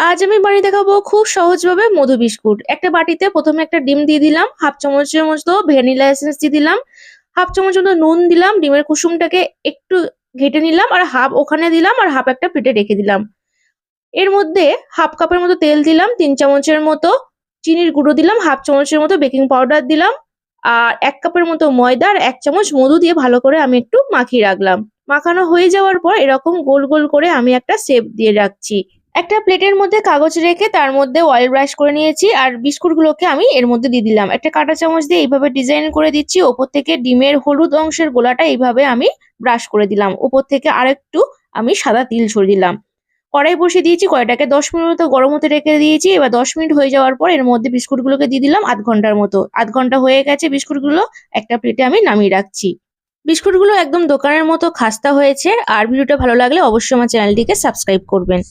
আজ আমি বানিয়ে দেখাবো খুব সহজভাবে মধু বিস্কুট। একটা বাটিতে প্রথমে একটা ডিম দিয়ে দিলাম, হাফ চামচের মতো ভ্যানিলা এসেন্স দিয়ে দিলাম, হাফ চামচ মতো নুন দিলাম, ডিমের কুসুমটাকে একটু ঘেটে নিলাম আর হাফ ওখানে দিলাম আর হাফ একটা প্লেটে রেখে দিলাম। এর মধ্যে হাফ কাপের মতো তেল দিলাম, 3 চামচের মতো চিনির গুঁড়ো দিলাম, হাফ চামচের মতো বেকিং পাউডার দিলাম আর 1 কাপের মতো ময়দা আর 1 চামচ মধু দিয়ে ভালো করে আমি একটু মাখিয়ে রাখলাম। মাখানো হয়ে যাওয়ার পর এরকম গোল গোল করে আমি একটা শেপ দিয়ে রাখছি। একটা প্লেটের মধ্যে কাগজ রেখে তার মধ্যে অয়েল ব্রাশ করে নিয়েছি আর বিস্কুটগুলোকে আমি এর মধ্যে দিয়ে দিলাম। একটা কাঁটা চামচ দিয়ে এইভাবে ডিজাইন করে দিচ্ছি। ওপর থেকে ডিমের হলুদ অংশের গোলাটা এইভাবে আমি ব্রাশ করে দিলাম। ওপর থেকে আরেকটু আমি সাদা তিল ছড়িয়ে দিলাম। কড়াই বসিয়ে দিয়েছি, কড়াইটাকে 10 মিনিট মতো গরম হতে রেখে দিয়েছি। এবার 10 মিনিট হয়ে যাওয়ার পর এর মধ্যে বিস্কুটগুলোকে দিয়ে দিলাম আধ ঘন্টার মতো। আধ ঘন্টা হয়ে গেছে, বিস্কুটগুলো একটা প্লেটে আমি নামিয়ে রাখছি। বিস্কুটগুলো একদম দোকানের মতো খাস্তা হয়েছে। আর ভিডিওটা ভালো লাগলে অবশ্যই আমার চ্যানেলটিকে সাবস্ক্রাইব করবেন।